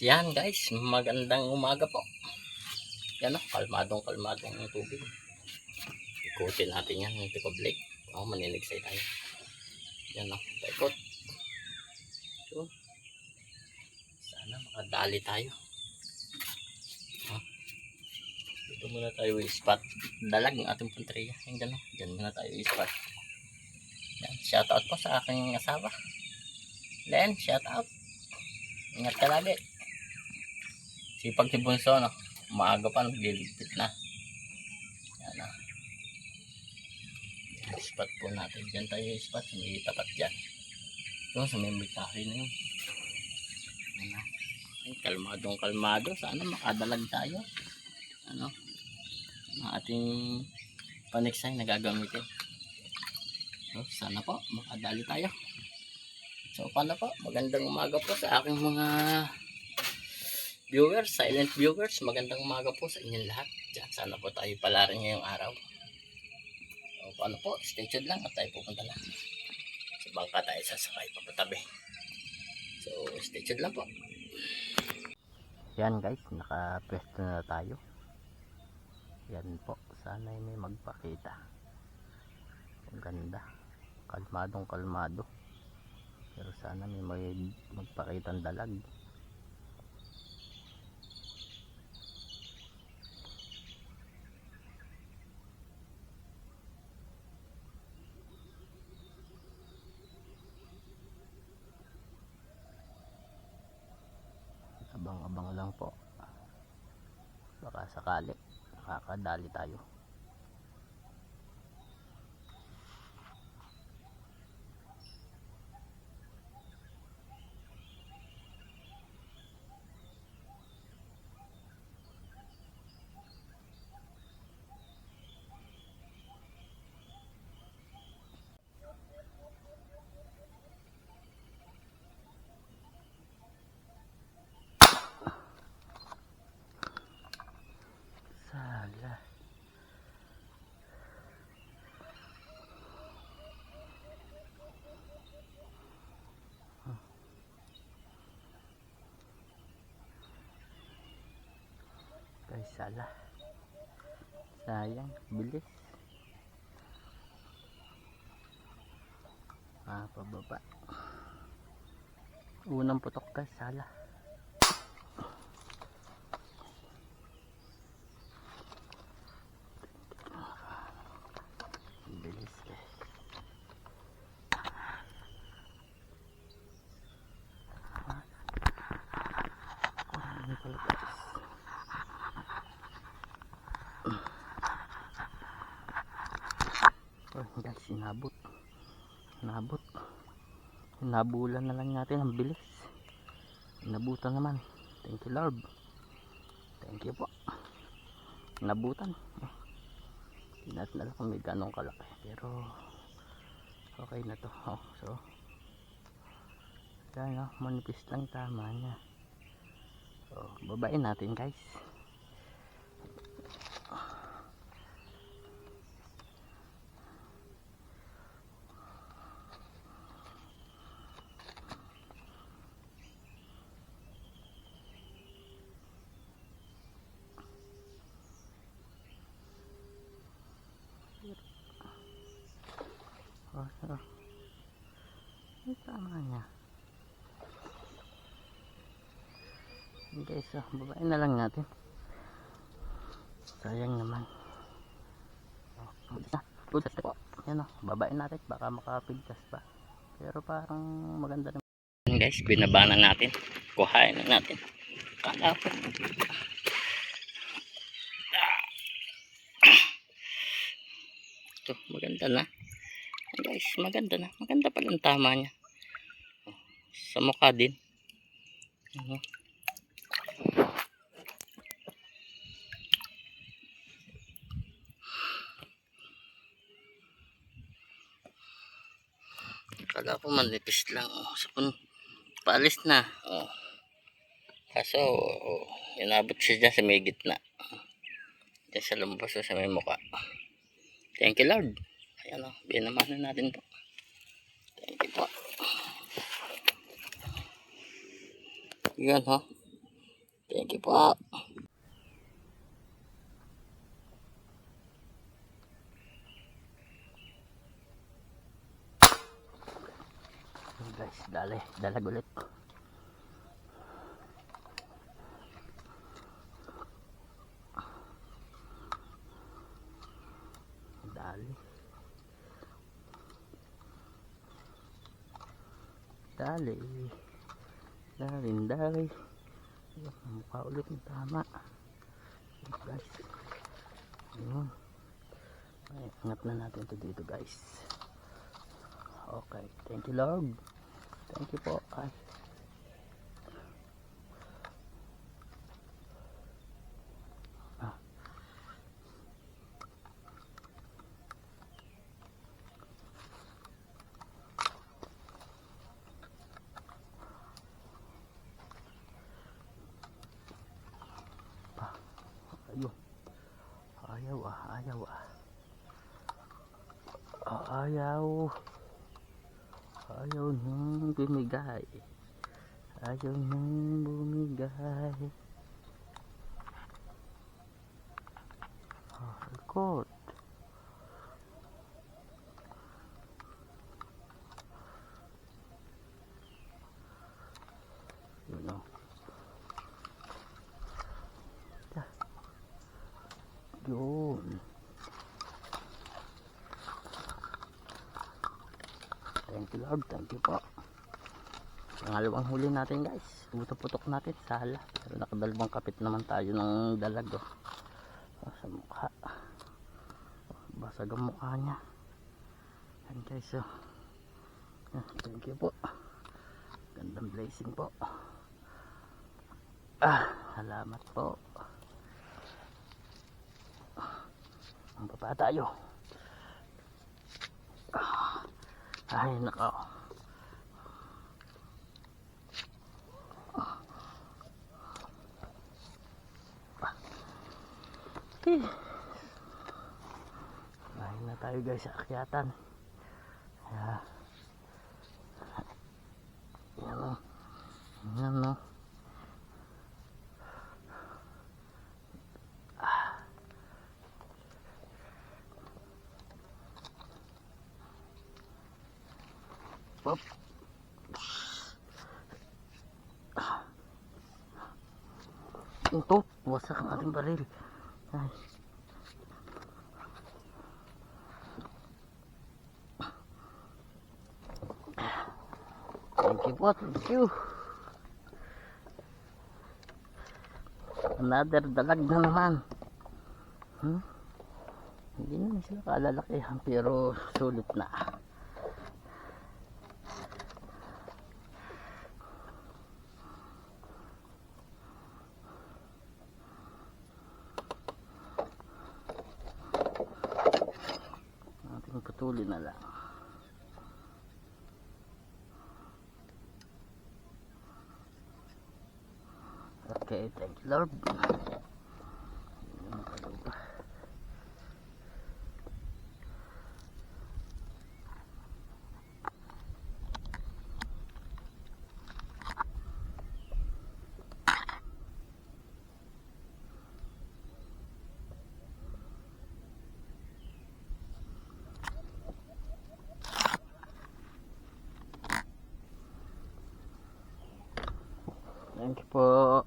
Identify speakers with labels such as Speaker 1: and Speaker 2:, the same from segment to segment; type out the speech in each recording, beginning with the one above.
Speaker 1: Yan guys, magandang umaga po. Yan o, kalmadong tubig. Ikutin natin yan, yung tipo blade. Maniligsay tayo. Yan o, paikot. So, sana makadali tayo. Dito muna tayo i-spot. Dalag ng ating punteriya. Yan dyan o, dyan muna tayo i-spot. Yan, shout out po sa aking asawa. Len, shout out. Ingat ka lagi. Sipag si Bunso, no? Maaga pa, nagliligpit na. Yan na. Spot po natin. Diyan tayo spot. May tapat dyan. Ito, sa may kahoy na yun. Yan na. Ay, kalmado. Sana makadalag tayo. Ano? Ang ating paniksay na gagamitin. So, sana po, makadali tayo. So, paano po? Magandang umaga po sa aking mga viewers, silent viewers. Magandang umaga po sa inyong lahat. Diyan, sana po tayo palarin ngayong araw. So, paano po? Stay tuned lang at tayo pupunta na. Sa bangka tayo sasakay papatabi. So, stay tuned lang po. Yan guys, nakapwesto na tayo. Yan po, sana may magpakita. Ang ganda. Kalmado. Pero sana may magpakitang dalag. Abang-abang lang po. Baka sakali makakadali tayo. Sala. Guys, sala. Sayang, bilis. Pababa. Unang putok guys, sala. Bilis guys. Ano pala guys? Oh guys, inabot. Inabulan na lang natin ang bilis. Inabutan naman. Thank you Lord. Thank you po. Inabutan. Hindi natin alam kung may ganong kalaki. Pero okay na to. So yan manipis lang, tama niya. So babain natin guys. Tama niya guys. Babain na lang natin, sayang naman. Yan babain natin, baka makapigtas pa, pero parang maganda naman guys. Binabana natin, kuhain na natin. Kala po ito, maganda na guys, maganda pala ang tama niya. Sa mukha din. Kala ko manipis lang. Paalis na. Kaso inabot siya dyan sa may gitna. Dyan sa lumabas sa may mukha. Thank you Lord. Ayan binamanan natin po. Thank you po. Yan Thank you po. Guys, dalag ulit. Dali. Mukha ulit ng tama. Guys. Ayun. Ay, angat na natin ito dito guys. Okay. Thank you Lord. Thank you po. Ay. Ayun. Ayaw nang bumigay. Ikot. Yun o. Yun. Thank you Lord, thank you po. Pangalawang huli natin guys. Putok natin sa hala. Pero nakadalawang kapit naman tayo ng dalag sa mukha. Basag ang mukha niya. Yan guys thank you po. Gandang blessing po. Salamat po. Ang baba tayo. Ay nako. Bahay na tayo guys sa akyatan. Yan o. Pop. Ito, wasak ang ating baril. Ay. Thank you po, thank you. Another dalag na naman. Hindi naman sila kalalakihan pero sulit na. Ating patuloy na lang. Okay, thank you Lord. Thank you po.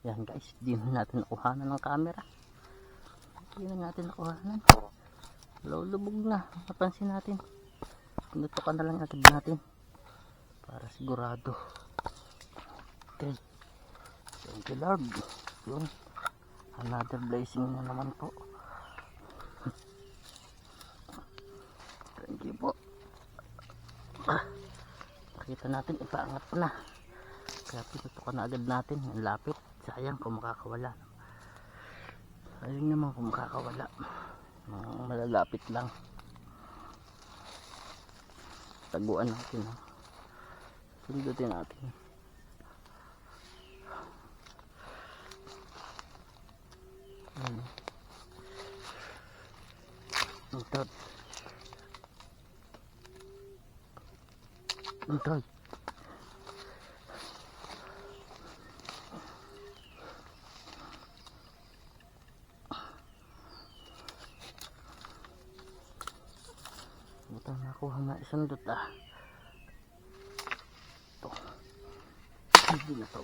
Speaker 1: Yan guys, di na natin nakuhanan ng camera. Hindi na natin nakuhanan. Lulubog na. Napansin natin. Pinutukan na lang agad natin. Para sigurado. Okay. Thank you Lord. Yun. Another blessing na naman po. Thank you po. Nakita natin ipaangat na. Kaya pinutukan na agad natin. Ang lapit. Sayang kung makakawala. Sayang naman kung makakawala. Malalapit lang. Taguan natin. Sundutin natin. Untod. nakuha nga isang duta. Ito. Hindi na to.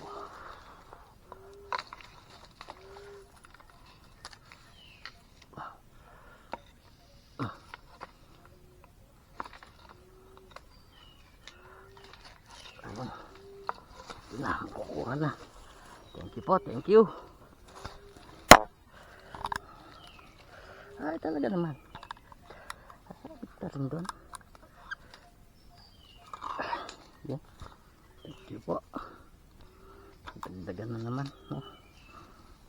Speaker 1: Ayun. Ito na, makukuha na. Thank you po, thank you. Ay, talaga naman. Ito rin doon. Yan. Thank you po. Dagdagan na naman.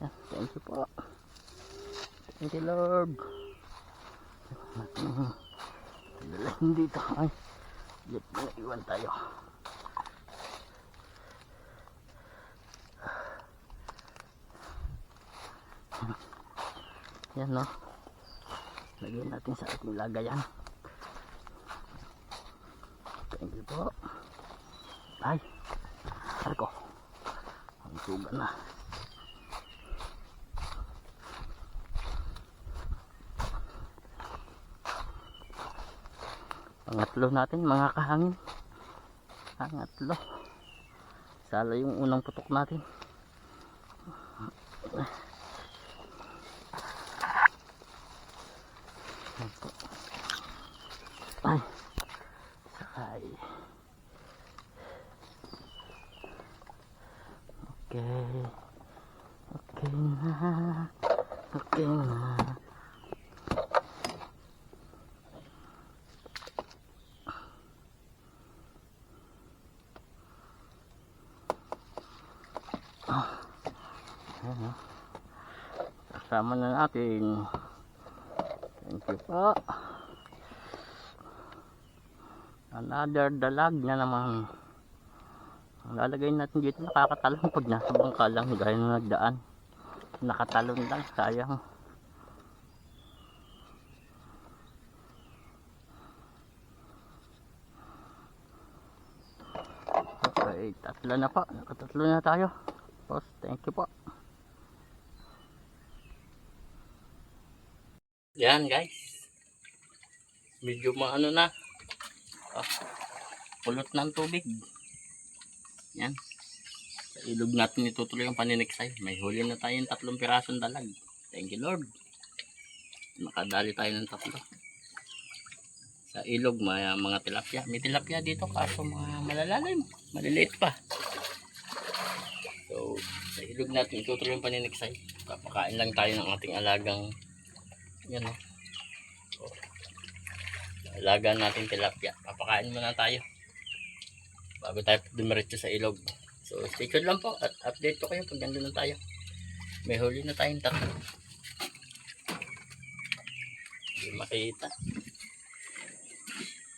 Speaker 1: Yan, thank you po. Thank you, Lord. Dalahin dito. Ay, dito na iwan tayo. Yan, no. Lagyan natin sa ating lagayan. Thank you po. Ay, arko. Ang suga na. Pangatlo natin mga kahangin. Pangatlo. Sala yung unang putok natin. Ay, sakay. Okay. Okay na. Okay na. Kasama na natin. Thank you po. Another dalag na naman. Ang lalagay natin dito, nakakatalon pag nasa bangka lang, gaya na nagdaan. Nakatalon lang, sayang. Okay, tatlo na po. Nakatatlo na tayo. Boss, thank you po. Yan guys. Medyo maano na. Pulot ng tubig. Yan. Sa ilog natin itutuloy ang paniniksay. May huli na tayong 3 pirasong dalag. Thank you, Lord. Nakadali tayo ng 3. Sa ilog may mga tilapia. May tilapia dito kaso mga malalalim. Maliliit pa. So, sa ilog natin itutuloy ang paniniksay. Papakain lang tayo ng ating alagang yan o. Alagaan natin tilapia. Papakain muna tayo bago tayo dumiretso sa ilog. So stay tuned lang po at update ko kayo pag nandun na tayo. May huli na tayong 3. Hindi makita.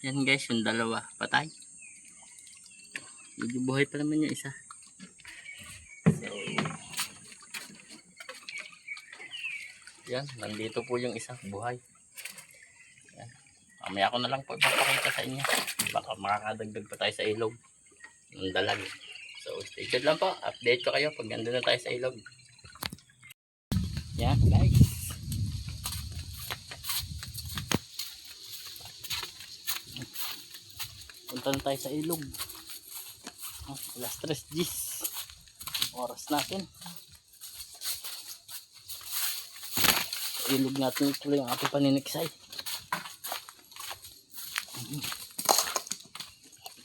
Speaker 1: Yan guys, yung 2 patay. Medyo buhay pa naman yung isa. So yan, nandito po yung isa buhay. Yan. Mamaya ko na lang po ipapakita sa inyo. Baka makakadagdag pa tayo sa ilog ng dalag. So stay tuned lang po. Update ko kayo pag nandun na tayo sa ilog. Yan guys. Punta na tayo sa ilog. Alas 3:10 oras natin. Sa ilog natin ituloy ang ating paniniksay.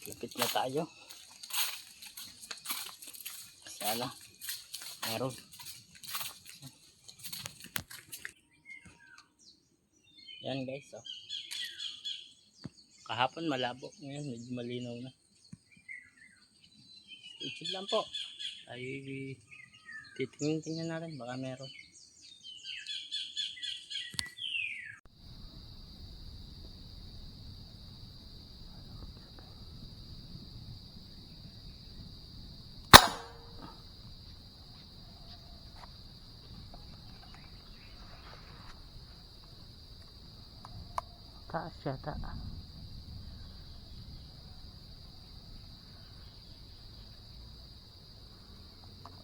Speaker 1: Lapit na tayo. Sana meron. Yan guys, oh. Kahapon malabo, ngayon medyo malinaw na. Stay lang po. Ay titingin-tingnan natin baka meron. Taas yata.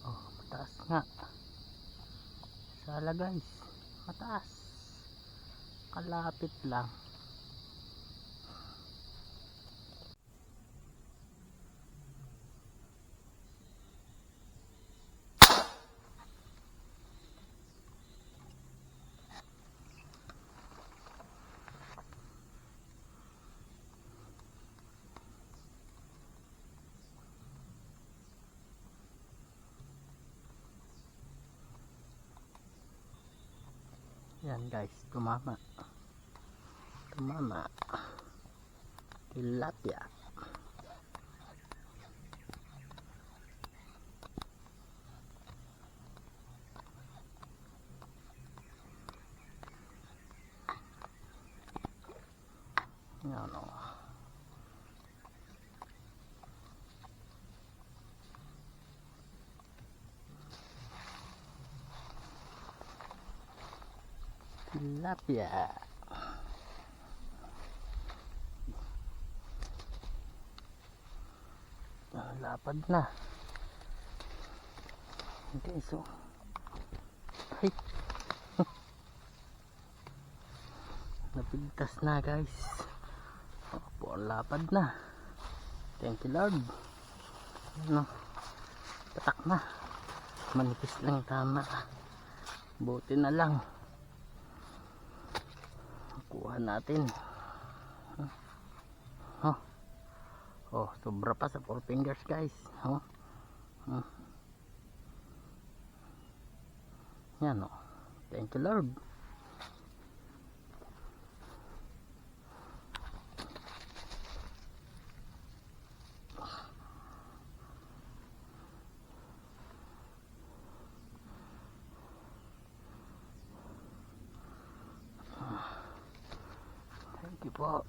Speaker 1: Oh, mataas nga. Sala guys, mataas. Kalapit lang. Yan guys, tumama. Tumama. Tilapia. Yan o. Tilapia. Lapad na. Okay, so ay napigtas na guys. Opo, lapad na. Thank you Lord. Ano, patak na. Manipis lang, tama. Buti na lang kuha natin. Oh, sobra pa sa 4 fingers guys. Yan o. Thank you Lord. Thank you po.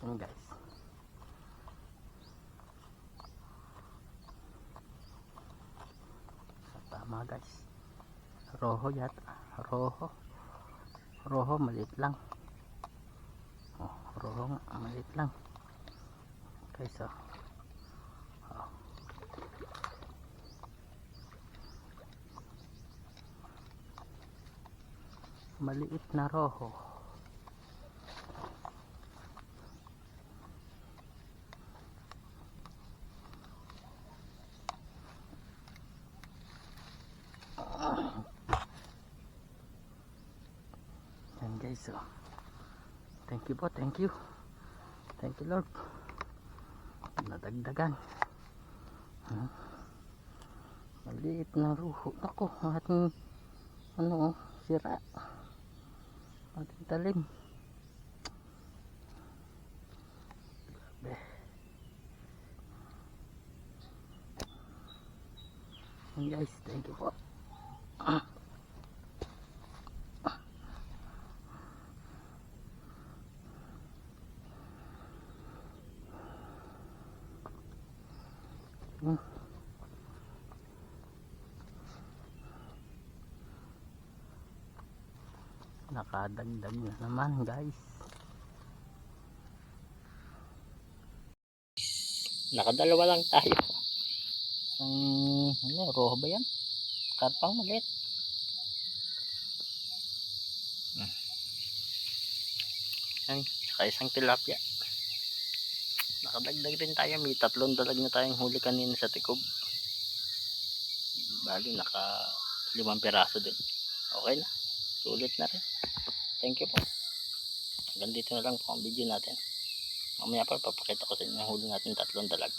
Speaker 1: Yan guys. Tama guys. Roho yata. Roho. Roho maliit lang. Oh, roho nga, maliit lang. Okay, so. Oh. Maliit na roho. Yan guys, so thank you po, thank you Lord, nadagdagan. Maliit na ruho. Ako, ating ano, sira ating talim. Grabe. Yan guys, thank you po. Nakadagdag na naman guys. Nakadalawa lang tayo. Ano, roho ba yan? Karpang maliit. Yan, saka isang tilapia. Nakadagdag rin tayo. May 3 dalag na tayong huli kanina sa tikob. Bali, naka 5 piraso din. Okay na. Sulit na rin. Thank you po. Hanggang dito na lang po ang video natin. Mamaya pa papakita ko sa inyo yung huli natin 3 dalag.